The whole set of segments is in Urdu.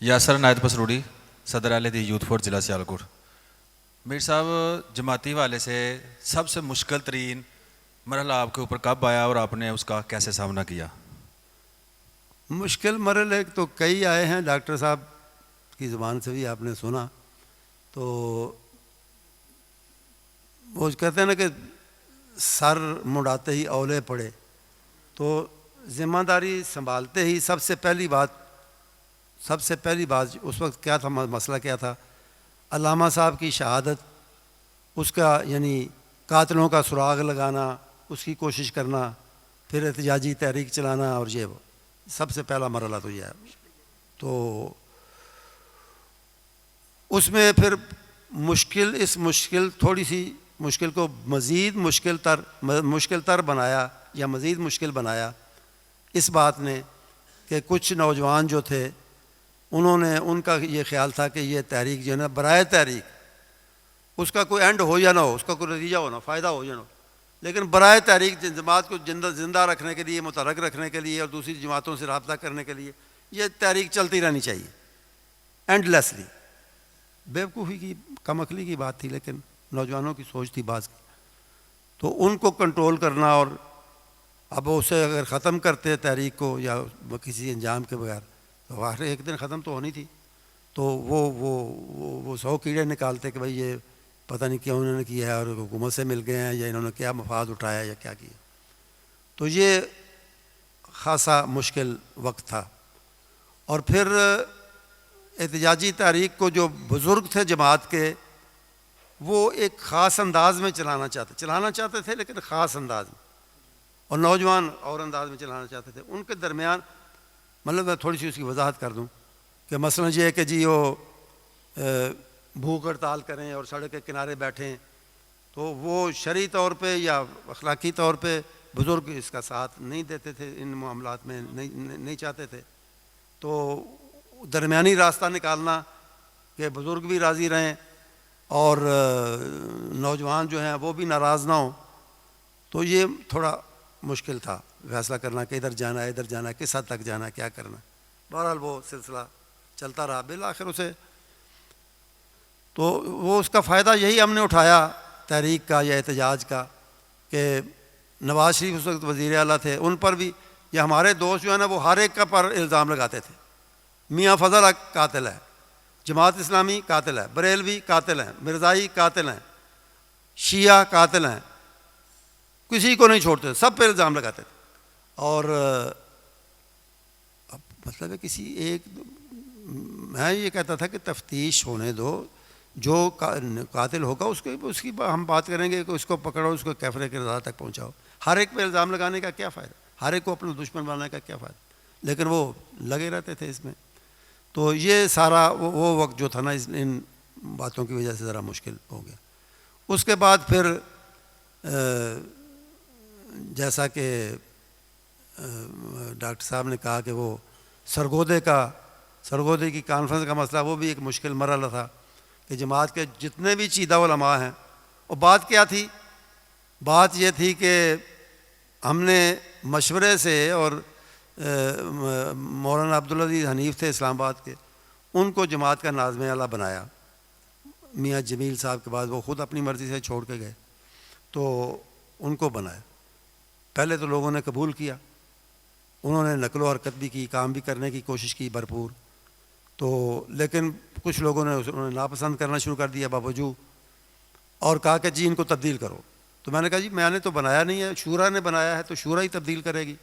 یاسر عنایت پسروڑی، صدر اہل حدیث یوتھ فورس ضلع سیالکوٹ۔ میر صاحب، جماعتی والے سے سب سے مشکل ترین مرحلہ آپ کے اوپر کب آیا اور آپ نے اس کا کیسے سامنا کیا؟ مشکل مرحلے تو کئی آئے ہیں، ڈاکٹر صاحب کی زبان سے بھی آپ نے سنا۔ تو وہ کہتے ہیں نا کہ سر مڑاتے ہی اولے پڑے، تو ذمہ داری سنبھالتے ہی سب سے پہلی بات اس وقت کیا تھا، مسئلہ کیا تھا؟ علامہ صاحب کی شہادت، اس کا یعنی قاتلوں کا سراغ لگانا، اس کی کوشش کرنا، پھر احتجاجی تحریک چلانا، اور یہ سب سے پہلا مرحلہ تو یہ ہے۔ تو اس میں پھر تھوڑی سی مشکل کو مزید مشکل تر بنایا یا مزید مشکل بنایا اس بات نے کہ کچھ نوجوان جو تھے ان کا یہ خیال تھا کہ یہ تحریک جو ہے نا، برائے تحریک اس کا کوئی اینڈ ہو یا نہ ہو، اس کا کوئی نتیجہ ہو نہ، فائدہ ہو یا نہ ہو، لیکن برائے تحریک جماعت کو زندہ رکھنے کے لیے، متحرک رکھنے کے لیے اور دوسری جماعتوں سے رابطہ کرنے کے لیے یہ تحریک چلتی رہنی چاہیے اینڈ لیسلی۔ بیوقوفی کی، کم عقلی کی بات تھی، لیکن نوجوانوں کی سوچ تھی بعض کی۔ تو ان کو کنٹرول کرنا، اور اب اسے اگر ختم کرتے تحریک کو یا کسی انجام کے بغیر، تو آخر ایک دن ختم تو ہونی تھی۔ تو وہ 100 کیڑے نکالتے کہ بھائی یہ پتہ نہیں کیوں انہوں نے کیا ہے، اور حکومت سے مل گئے ہیں، یا انہوں نے کیا مفاد اٹھایا یا کیا کیا۔ تو یہ خاصا مشکل وقت تھا۔ اور پھر احتجاجی تحریک کو جو بزرگ تھے جماعت کے، وہ ایک خاص انداز میں چلانا چاہتے تھے، لیکن خاص انداز میں، اور نوجوان اور انداز میں چلانا چاہتے تھے۔ ان کے درمیان مطلب میں تھوڑی سی اس کی وضاحت کر دوں کہ مثلا یہ ہے کہ جی وہ بھوک ہڑتال کریں اور سڑک کے کنارے بیٹھیں، تو وہ شرعی طور پہ یا اخلاقی طور پہ بزرگ اس کا ساتھ نہیں دیتے تھے، ان معاملات میں نہیں چاہتے تھے۔ تو درمیانی راستہ نکالنا کہ بزرگ بھی راضی رہیں اور نوجوان جو ہیں وہ بھی ناراض نہ ہوں، تو یہ تھوڑا مشکل تھا فیصلہ کرنا کہ ادھر جانا ہے، ادھر جانا ہے، کس حد تک جانا ہے، کیا کرنا ہے۔ بہرحال وہ سلسلہ چلتا رہا بالآخر اسے، تو وہ اس کا فائدہ یہی ہم نے اٹھایا تحریک کا یا احتجاج کا، کہ نواز شریف اس وقت وزیر اعلیٰ تھے، ان پر بھی، یا ہمارے دوست جو ہیں نا، وہ ہر ایک کا پر الزام لگاتے تھے۔ میاں فضل حق قاتل ہے، جماعت اسلامی قاتل ہے، بریلوی قاتل ہیں، مرزائی قاتل ہیں، شیعہ قاتل ہیں، کسی کو نہیں چھوڑتے، سب پہ الزام لگاتے تھے۔ اور اب مطلب ہے کسی ایک، میں یہ کہتا تھا کہ تفتیش ہونے دو، جو قاتل ہوگا اس کی ہم بات کریں گے کہ اس کو پکڑو، اس کو کیفرے کی رضا تک پہنچاؤ۔ ہر ایک پہ الزام لگانے کا کیا فائدہ، ہر ایک کو اپنا دشمن بنانے کا کیا فائدہ، لیکن وہ لگے رہتے تھے اس میں۔ تو یہ سارا وہ وقت جو تھا نا، ان باتوں کی وجہ سے ذرا مشکل ہو گیا۔ اس کے بعد پھر جیسا کہ ڈاکٹر صاحب نے کہا کہ وہ سرگودے کی کانفرنس کا مسئلہ، وہ بھی ایک مشکل مرحلہ تھا کہ جماعت کے جتنے بھی چیدہ علماء ہیں، اور بات کیا تھی؟ بات یہ تھی کہ ہم نے مشورے سے، اور مولانا عبدالعزیز حنیف تھے اسلام آباد کے، ان کو جماعت کا ناظم اعلیٰ بنایا۔ میاں جمیل صاحب کے بعد وہ خود اپنی مرضی سے چھوڑ کے گئے، تو ان کو بنایا۔ پہلے تو لوگوں نے قبول کیا، انہوں نے نقل و حرکت بھی کی، کام بھی کرنے کی کوشش کی بھرپور، تو لیکن کچھ لوگوں نے انہوں نے ناپسند کرنا شروع کر دیا باوجود، اور کہا کہ جی ان کو تبدیل کرو۔ تو میں نے کہا جی میں نے تو بنایا نہیں ہے، شورا نے بنایا ہے، تو شورا ہی تبدیل کرے گی۔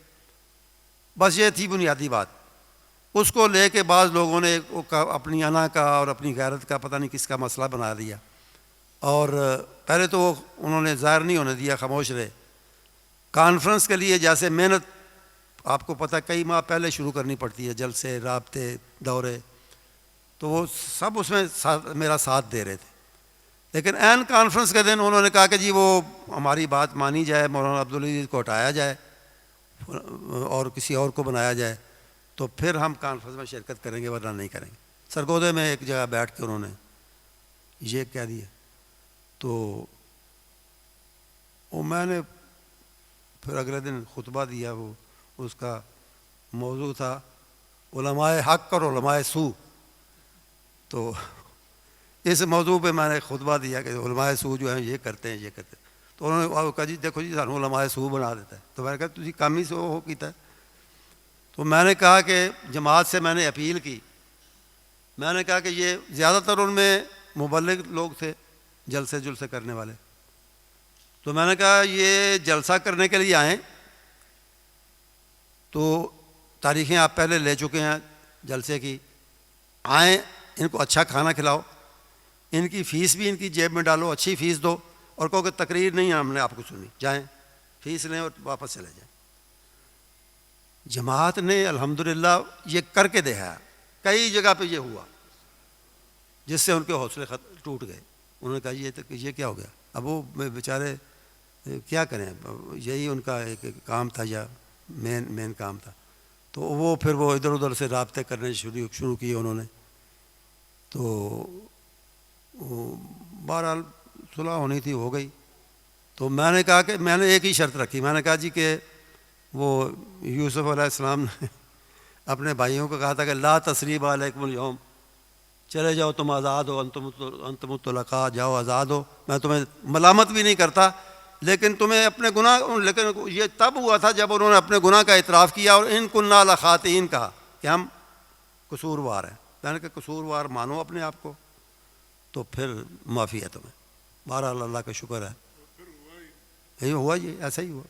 بس یہ تھی بنیادی بات۔ اس کو لے کے بعض لوگوں نے اپنی انا کا اور اپنی غیرت کا پتہ نہیں کس کا مسئلہ بنا دیا، اور پہلے تو انہوں نے ظاہر نہیں ہونے دیا، خاموش رہے۔ کانفرنس کے لیے جیسے محنت آپ کو پتہ کئی ماہ پہلے شروع کرنی پڑتی ہے، جلسے، رابطے، دورے، تو وہ سب اس میں میرا ساتھ دے رہے تھے۔ لیکن عین کانفرنس کے دن انہوں نے کہا کہ جی وہ ہماری بات مانی جائے، مولانا عبدالعزیز کو ہٹایا جائے اور کسی اور کو بنایا جائے، تو پھر ہم کانفرنس میں شرکت کریں گے، ورنہ نہیں کریں گے۔ سرگودے میں ایک جگہ بیٹھ کے انہوں نے یہ کہہ دیا۔ تو وہ میں نے پھر اگلے دن خطبہ دیا، وہ اس کا موضوع تھا علماء حق اور علماء سو، تو اس موضوع پہ میں نے خطبہ دیا کہ علماء سو جو ہیں یہ کرتے ہیں یہ کرتے ہیں. تو انہوں نے کہا جی دیکھو جی سانو علماء سو بنا دیتا ہے. تو میں نے کہا تسی کام ہی سو ہو کیتا ہے. تو میں نے کہا کہ جماعت سے میں نے اپیل کی, میں نے کہا کہ یہ زیادہ تر ان میں مبلغ لوگ تھے جلسے کرنے والے. تو میں نے کہا یہ جلسہ کرنے کے لیے آئیں تو تاریخیں آپ پہلے لے چکے ہیں جلسے کی, آئیں ان کو اچھا کھانا کھلاؤ, ان کی فیس بھی ان کی جیب میں ڈالو, اچھی فیس دو, اور کہو کہ تقریر نہیں ہم نے آپ کو سنی, جائیں فیس لیں اور واپس چلے جائیں. جماعت نے الحمدللہ یہ کر کے دکھایا. کئی جگہ پہ یہ ہوا جس سے ان کے حوصلے ٹوٹ گئے. انہوں نے کہا یہ کیا ہو گیا. اب وہ بیچارے کیا کریں, یہی ان کا ایک کام تھا یا مین کام تھا. تو وہ پھر وہ ادھر ادھر سے رابطے کرنے شروع کیے انہوں نے. تو بہرحال صلح ہونی تھی, ہو گئی. تو میں نے کہا کہ میں نے ایک ہی شرط رکھی, میں نے کہا جی کہ وہ یوسف علیہ السلام نے اپنے بھائیوں کو کہا تھا کہ لا تثریب علیکم اليوم, چلے جاؤ تم آزاد ہو, انتم الطلقاء, جاؤ آزاد ہو, میں تمہیں ملامت بھی نہیں کرتا, لیکن تمہیں اپنے گناہ, لیکن یہ تب ہوا تھا جب انہوں نے اپنے گناہ کا اعتراف کیا اور ان کننا لخاطئین کہا کہ ہم قصوروار ہیں. میں نے کہا قصوروار مانو اپنے آپ کو تو پھر معافی ہے تمہیں. بہرحال اللہ کا شکر ہے, یہی ہوا, یہ ایسا ہی ہوا.